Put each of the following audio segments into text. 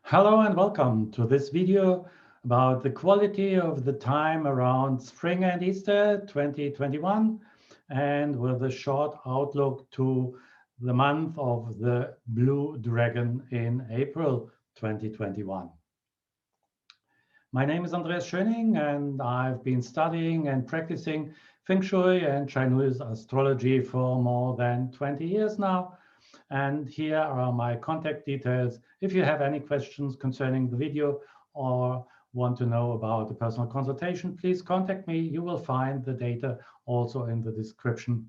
Hello and welcome to this video about the quality of the time around spring and Easter 2021 and with a short outlook to the month of the Blue Dragon in April 2021. My name is Andreas Schoening and I've been studying and practicing Feng Shui and Chinese Astrology for more than 20 years now. And here are my contact details. If you have any questions concerning the video or want to know about a personal consultation, please contact me. You will find the data also in the description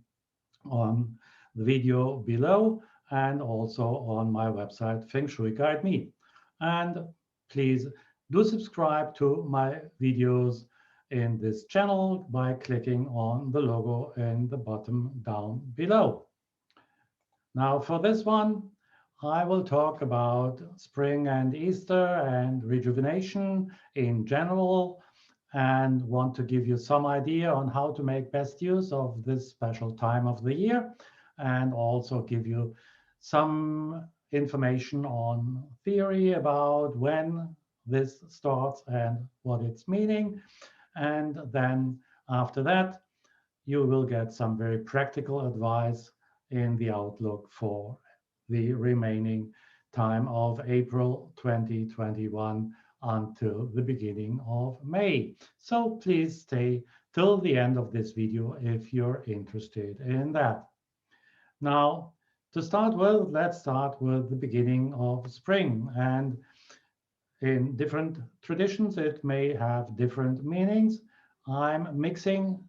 on the video below and also on my website, Feng Shui Guide Me. And please do subscribe to my videos in this channel by clicking on the logo in the bottom down below. Now for this one, I will talk about spring and Easter and rejuvenation in general and want to give you some idea on how to make best use of this special time of the year and also give you some information on theory about when this starts and what it's meaning. And then after that, you will get some very practical advice in the outlook for the remaining time of April 2021 until the beginning of May. So please stay till the end of this video if you're interested in that. Now, to start with, let's start with the beginning of spring. And in different traditions, it may have different meanings. I'm mixing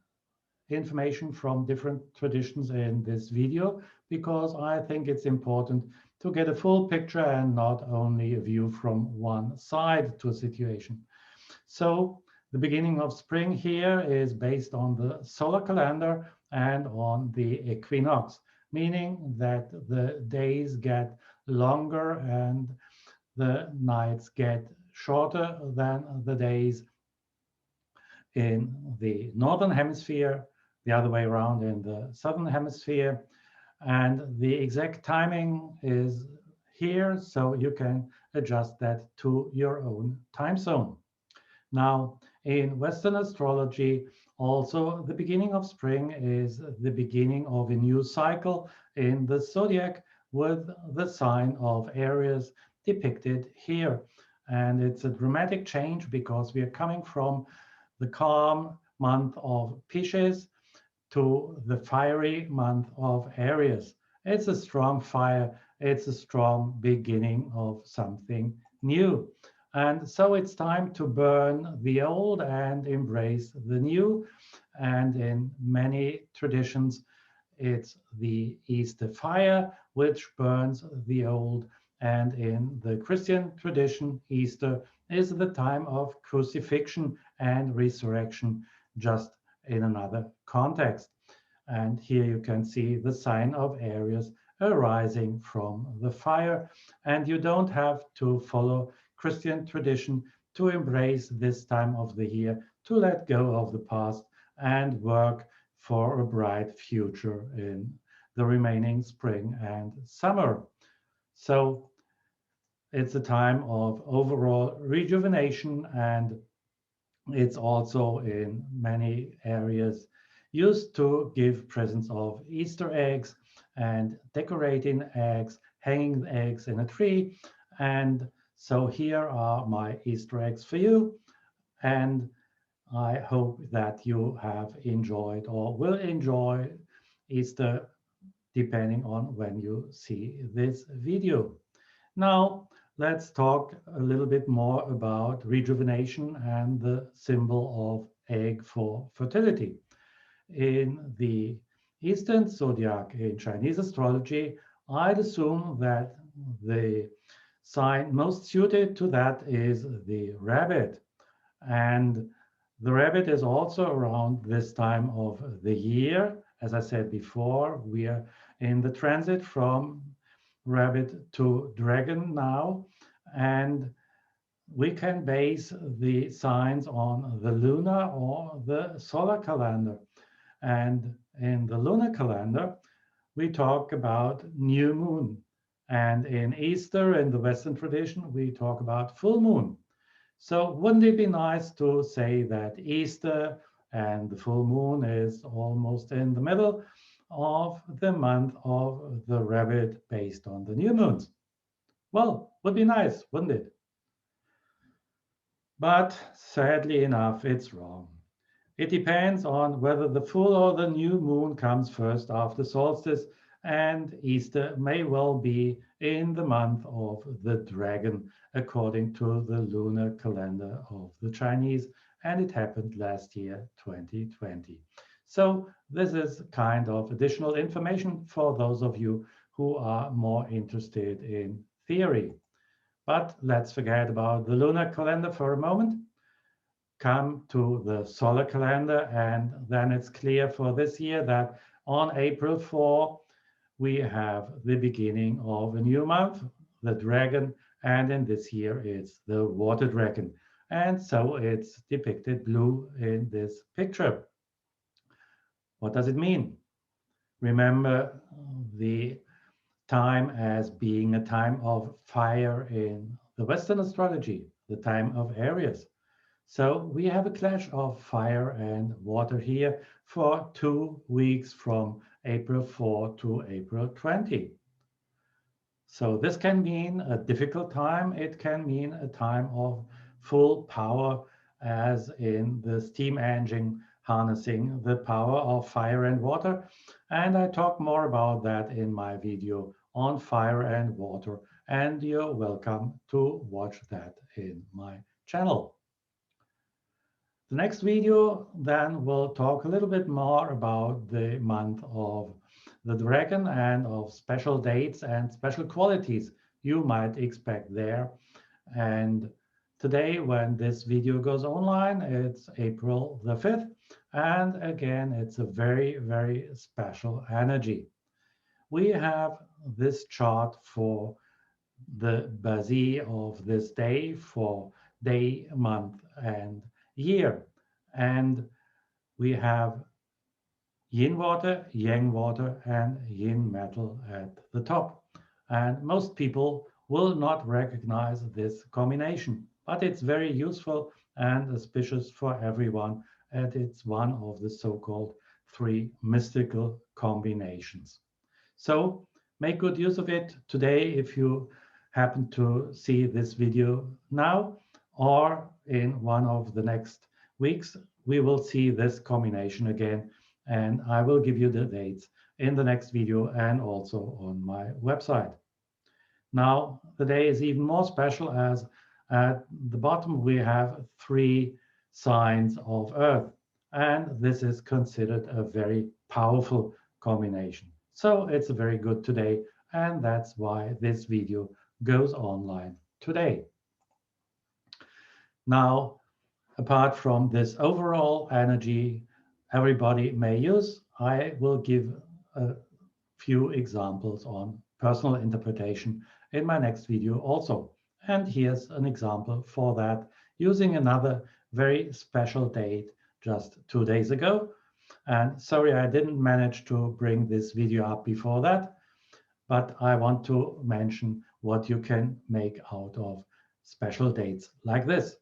information from different traditions in this video because I think it's important to get a full picture and not only a view from one side to a situation. So the beginning of spring here is based on the solar calendar and on the equinox, meaning that the days get longer and the nights get shorter than the days in the northern hemisphere, the other way around in the southern hemisphere. And the exact timing is here, so you can adjust that to your own time zone. Now, in Western astrology, also the beginning of spring is the beginning of a new cycle in the zodiac with the sign of Aries depicted here. And it's a dramatic change because we are coming from the calm month of Pisces to the fiery month of Aries. It's a strong fire. It's a strong beginning of something new. And so it's time to burn the old and embrace the new. And in many traditions, it's the Easter fire, which burns the old. And in the Christian tradition, Easter is the time of crucifixion and resurrection, just in another context. And here you can see the sign of Aries arising from the fire. And you don't have to follow Christian tradition to embrace this time of the year, to let go of the past and work for a bright future in the remaining spring and summer. So it's a time of overall rejuvenation, and it's also in many areas used to give presents of Easter eggs and decorating eggs, hanging eggs in a tree. And so here are my Easter eggs for you. And I hope that you have enjoyed or will enjoy Easter depending on when you see this video. Now, let's talk a little bit more about rejuvenation and the symbol of egg for fertility. In the Eastern zodiac in Chinese astrology, I'd assume that the sign most suited to that is the rabbit. And the rabbit is also around this time of the year. As I said before, we are in the transit from rabbit to dragon now, and we can base the signs on the lunar or the solar calendar. And in the lunar calendar, we talk about new moon. And in Easter, in the Western tradition, we talk about full moon. So wouldn't it be nice to say that Easter and the full moon is almost in the middle of the month of the rabbit based on the new moons? Well, would be nice, wouldn't it? But sadly enough, it's wrong. It depends on whether the full or the new moon comes first after solstice, and Easter may well be in the month of the dragon, according to the lunar calendar of the Chinese, and it happened last year, 2020. So this is kind of additional information for those of you who are more interested in theory. But let's forget about the lunar calendar for a moment, come to the solar calendar, and then it's clear for this year that on April 4, we have the beginning of a new month, the dragon, and in this year it's the water dragon. And so it's depicted blue in this picture. What does it mean? Remember the time as being a time of fire in the Western astrology, the time of Aries. So we have a clash of fire and water here for 2 weeks from April 4 to April 20. So this can mean a difficult time. It can mean a time of full power, as in the steam engine harnessing the power of fire and water. And I talk more about that in my video on fire and water. And you're welcome to watch that in my channel. The next video then will talk a little bit more about the month of the dragon and of special dates and special qualities you might expect there. And today, when this video goes online, it's April the 5th. And again, it's a very, very special energy. We have this chart for the Bazi of this day for day, month, and year. And we have yin water, yang water, and yin metal at the top. And most people will not recognize this combination, but it's very useful and auspicious for everyone, and it's one of the so-called 3 mystical combinations. So make good use of it today if you happen to see this video now, or in one of the next weeks, we will see this combination again, and I will give you the dates in the next video and also on my website. Now, the day is even more special as at the bottom we have 3 signs of Earth, and this is considered a very powerful combination. So it's very good today, and that's why this video goes online today. Now, apart from this overall energy everybody may use, I will give a few examples on personal interpretation in my next video also. And here's an example for that using another very special date just 2 days ago. And sorry, I didn't manage to bring this video up before that, but I want to mention what you can make out of special dates like this.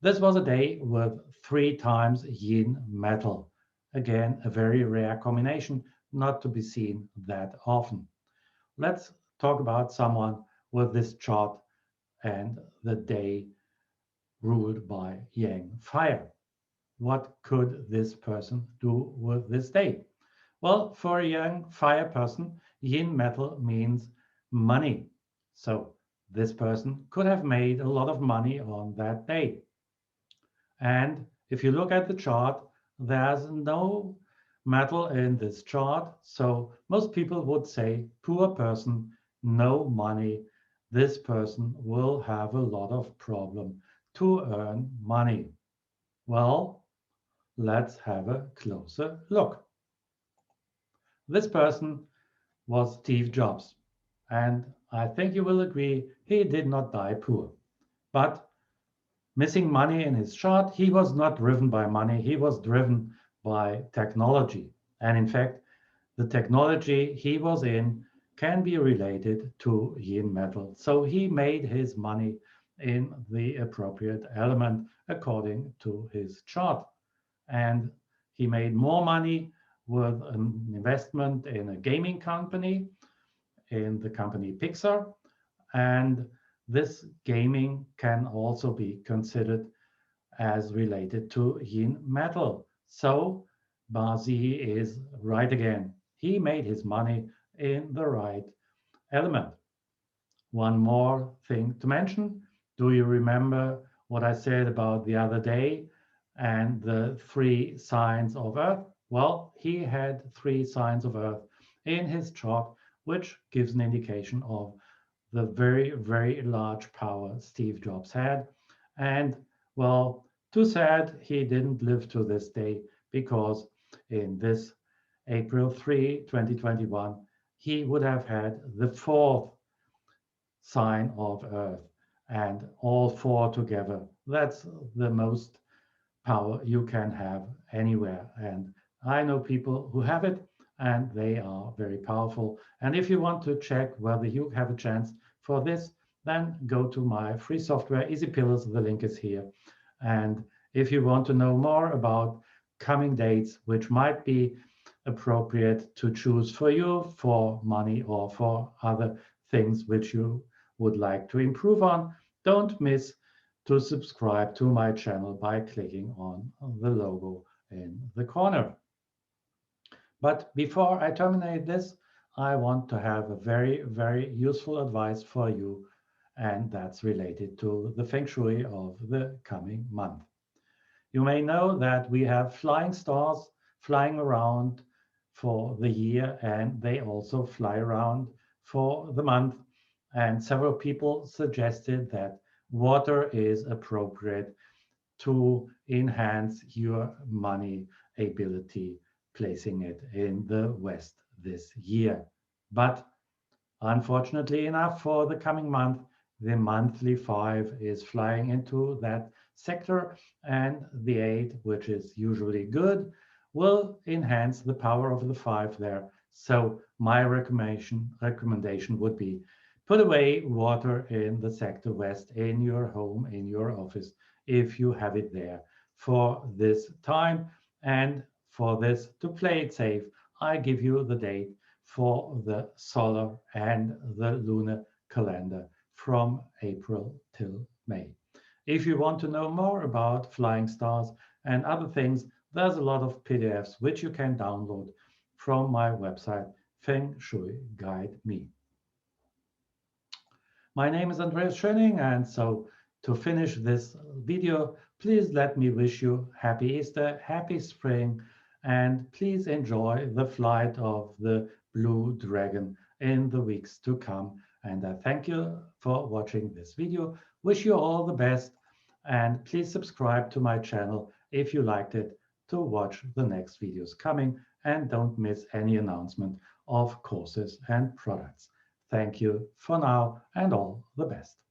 This was a day with 3 times yin metal. Again, a very rare combination, not to be seen that often. Let's talk about someone with this chart and the day ruled by yang fire. What could this person do with this day? Well, for a yang fire person, yin metal means money. So this person could have made a lot of money on that day. And if you look at the chart, there's no metal in this chart. So most people would say, poor person, no money. This person will have a lot of problem to earn money. Well, let's have a closer look. This person was Steve Jobs. And I think you will agree he did not die poor. But missing money in his chart, he was not driven by money, he was driven by technology. And in fact, the technology he was in can be related to yin metal. So he made his money in the appropriate element according to his chart. And he made more money with an investment in a gaming company, in the company Pixar. And this gaming can also be considered as related to yin metal. So Bazi is right again. He made his money in the right element. One more thing to mention. Do you remember what I said about the other day and the three signs of Earth? Well, he had three signs of Earth in his chart, which gives an indication of the very, very large power Steve Jobs had. And well, too sad he didn't live to this day, because in this April 3, 2021, he would have had the fourth sign of Earth, and all four together. That's the most power you can have anywhere. And I know people who have it, and they are very powerful. And if you want to check whether you have a chance for this, then go to my free software, Easy Pillars. The link is here. And if you want to know more about coming dates, which might be appropriate to choose for you for money or for other things which you would like to improve on, don't miss to subscribe to my channel by clicking on the logo in the corner. But before I terminate this, I want to have a very, very useful advice for you, and that's related to the Feng Shui of the coming month. You may know that we have flying stars flying around for the year, and they also fly around for the month. And several people suggested that water is appropriate to enhance your money ability, placing it in the West this year. But unfortunately enough, for the coming month, the monthly 5 is flying into that sector, and the 8, which is usually good, will enhance the power of the 5 there. So my recommendation would be put away water in the sector West, in your home, in your office, if you have it there for this time. And for this, to play it safe, I give you the date for the solar and the lunar calendar from April till May. If you want to know more about flying stars and other things, there's a lot of PDFs which you can download from my website, Feng Shui Guide Me. My name is Andreas Schoening, and so to finish this video, please let me wish you happy Easter, happy spring, and please enjoy the flight of the Blue Dragon in the weeks to come. And I thank you for watching this video. Wish you all the best, and please subscribe to my channel if you liked it to watch the next videos coming, and don't miss any announcement of courses and products. Thank you for now, and all the best.